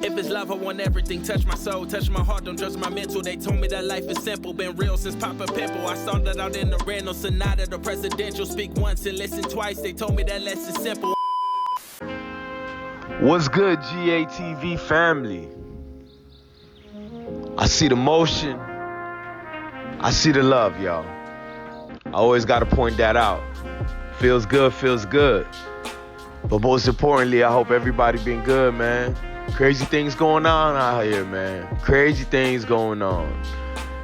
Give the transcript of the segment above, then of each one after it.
If it's love, I want everything. Touch my soul, touch my heart, don't judge my mental. They told me that life is simple, been real since Papa Pimple. I started out in the rental, sonata, the presidential. Speak once and listen twice, they told me that less is simple. What's good, GATV family? I see the motion. I see the love, y'all. I always gotta point that out. Feels good, feels good. But most importantly, I hope everybody been good, man. Crazy things going on out here, man. Crazy things going on.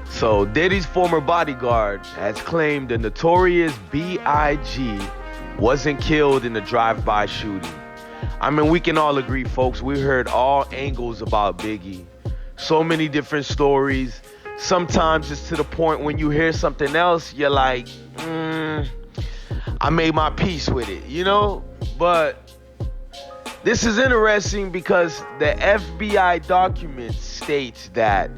So Diddy's former bodyguard has claimed the notorious B.I.G. wasn't killed in the drive-by shooting. I mean, we can all agree, folks, we heard all angles about BIGGIE. So many different stories. Sometimes it's to the point when you hear something else, you're like, I made my peace with it, you know? But this is interesting because the FBI document states that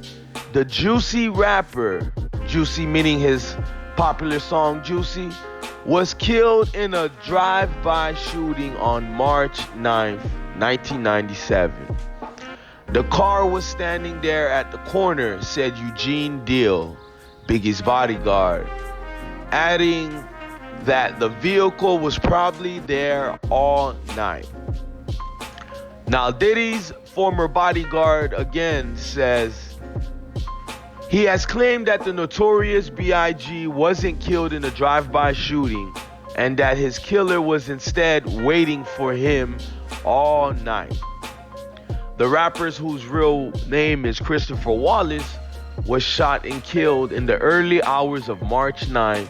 the Juicy rapper, Juicy meaning his popular song Juicy, was killed in a drive-by shooting on March 9th, 1997. The car was standing there at the corner, said Eugene Deal, Biggie's bodyguard, adding that the vehicle was probably there all night. Now, Diddy's former bodyguard again says he has claimed that the notorious B.I.G. wasn't killed in a drive-by shooting and that his killer was instead waiting for him all night. The rapper, whose real name is Christopher Wallace, was shot and killed in the early hours of March 9th,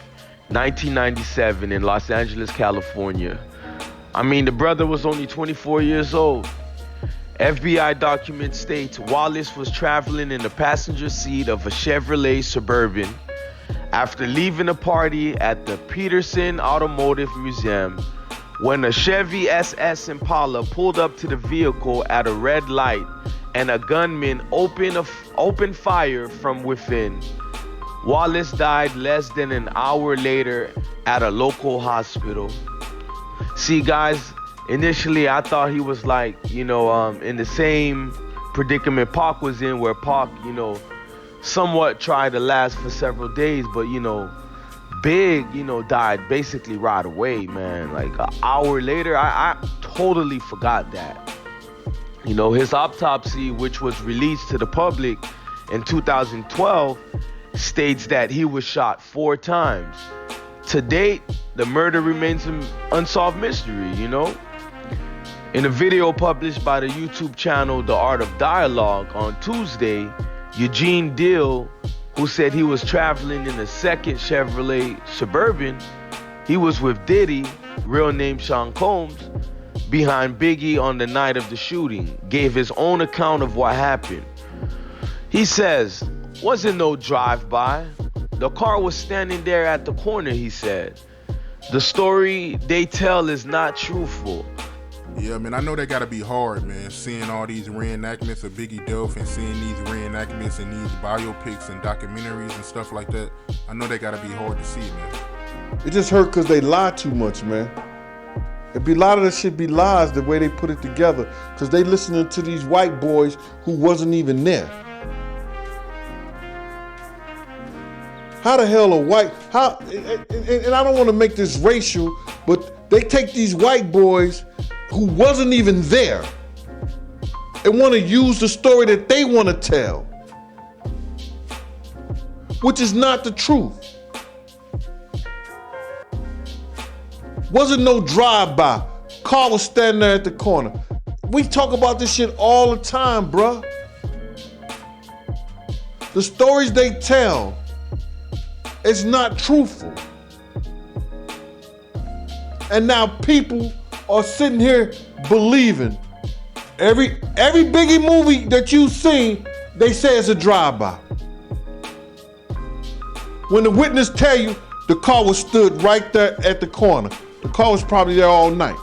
1997 in Los Angeles, California. I mean, the brother was only 24 years old. FBI document states Wallace was traveling in the passenger seat of a Chevrolet Suburban after leaving a party at the Peterson Automotive Museum when a Chevy SS Impala pulled up to the vehicle at a red light and a gunman opened fire from within. Wallace died less than an hour later at a local hospital. See, guys, initially I thought he was like, in the same predicament Pac was in, where Pac, somewhat tried to last for several days, but, Big, died basically right away, man. Like an hour later, I totally forgot that. His autopsy, which was released to the public in 2012, states that he was shot 4 times. To date, the murder remains an unsolved mystery, In a video published by the YouTube channel The Art of Dialogue on Tuesday, Eugene Deal, who said he was traveling in a second Chevrolet Suburban, he was with Diddy, real name Sean Combs, behind Biggie on the night of the shooting, gave his own account of what happened. He says, wasn't no drive-by. The car was standing there at the corner, he said. The story they tell is not truthful. Yeah, man, I know that gotta be hard, man, seeing all these reenactments of Biggie death and seeing these reenactments and these biopics and documentaries and stuff like that. I know that gotta be hard to see, man. It just hurt because they lie too much, man. A lot of this shit be lies the way they put it together, because they listening to these white boys who wasn't even there. How the hell and I don't want to make this racial, but they take these white boys who wasn't even there and want to use the story that they want to tell, which is not the truth. Wasn't no drive-by. Car was standing there at the corner. We talk about this shit all the time, bruh. The stories they tell, it's not truthful. And now people are sitting here believing every Biggie movie that you've seen, they say it's a drive-by. When the witness tell you the car was stood right there at the corner, the car was probably there all night.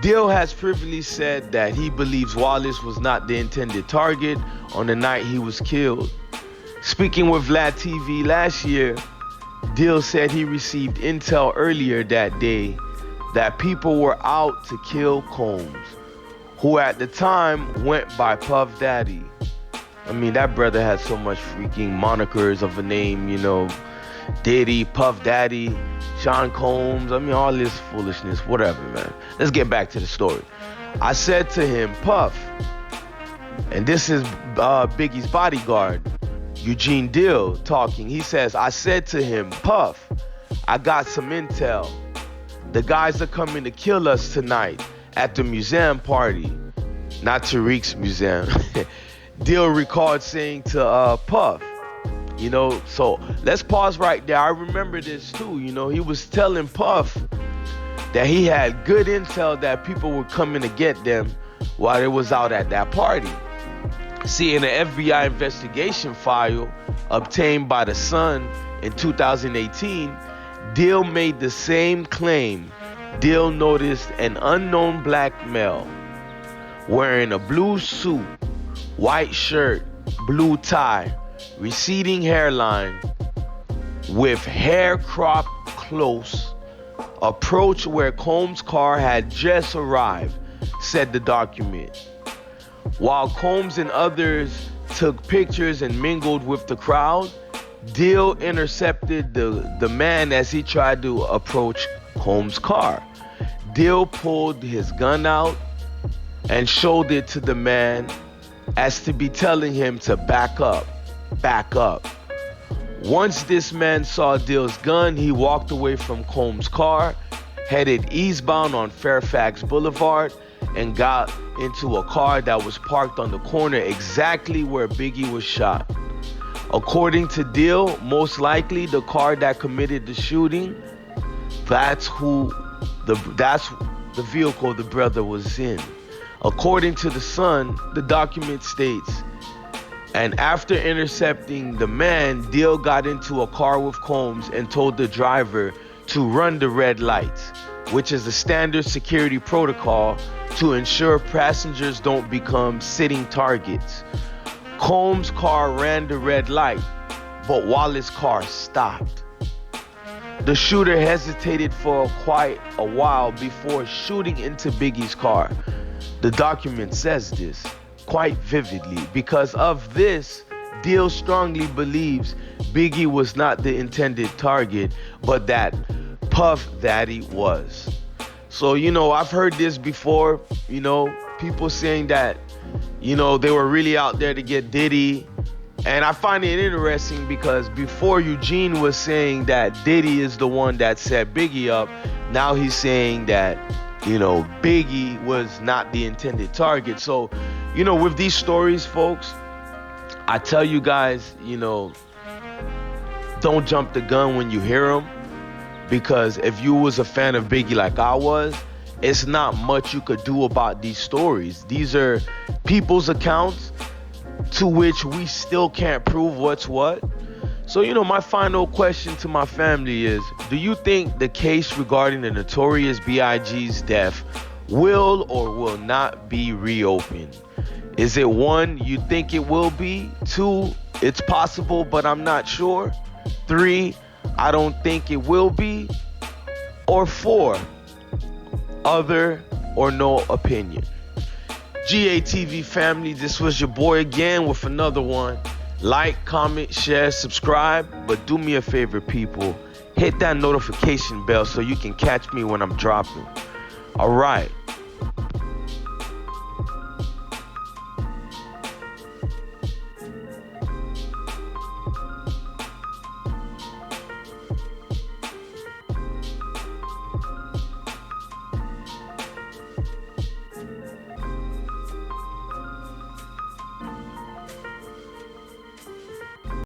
Deal has previously said that he believes Wallace was not the intended target on the night he was killed. Speaking with Vlad TV last year, Deal said he received intel earlier that day that people were out to kill Combs, who at the time went by Puff Daddy. I mean, that brother had so much freaking monikers of a name, you know, Diddy, Puff Daddy, Sean Combs, I mean, all this foolishness, whatever, man. Let's get back to the story. I said to him, Puff, and this is Biggie's bodyguard, Eugene Dill, talking. He says, I said to him, Puff, I got some intel. The guys are coming to kill us tonight at the museum party. Not Tariq's museum. Dill recalled saying to Puff, you know, so let's pause right there. I remember this too, you know, he was telling Puff that he had good intel that people were coming to get them while they was out at that party. See, in an FBI investigation file obtained by The Sun in 2018, Dill made the same claim. Dill noticed an unknown black male wearing a blue suit, white shirt, blue tie, receding hairline, with hair cropped close, approach where Combs' car had just arrived, said the document. While Combs and others took pictures and mingled with the crowd, Dill intercepted the man as he tried to approach Combs' car. Dill pulled his gun out and showed it to the man as to be telling him to back up, back up. Once this man saw Dill's gun, he walked away from Combs' car, headed eastbound on Fairfax Boulevard, and got into a car that was parked on the corner exactly where Biggie was shot. According to Dill, most likely the car that committed the shooting, that's the vehicle the brother was in. According to The Sun, the document states, and after intercepting the man, Dill got into a car with Combs and told the driver to run the red lights, which is a standard security protocol to ensure passengers don't become sitting targets. Combs' car ran the red light, but Wallace's car stopped. The shooter hesitated for quite a while before shooting into Biggie's car. The document says this quite vividly. Because of this, Dill strongly believes Biggie was not the intended target, but that Puff Daddy was. So, you know, I've heard this before, you know, people saying that, you know, they were really out there to get Diddy. And I find it interesting because before Eugene was saying that Diddy is the one that set Biggie up, now he's saying that, you know, Biggie was not the intended target. So, you know, with these stories, folks, I tell you guys, you know, don't jump the gun when you hear them. Because if you was a fan of Biggie like I was, it's not much you could do about these stories. These are people's accounts to which we still can't prove what's what. So, you know, my final question to my family is, do you think the case regarding the notorious B.I.G's death will or will not be reopened? Is it 1, you think it will be? 2, it's possible, but I'm not sure? 3, I don't think it will be? Or 4, other or no opinion? GATV family, this was your boy again with another one. Like, comment, share, subscribe, but do me a favor, people. Hit that notification bell so you can catch me when I'm dropping. All right.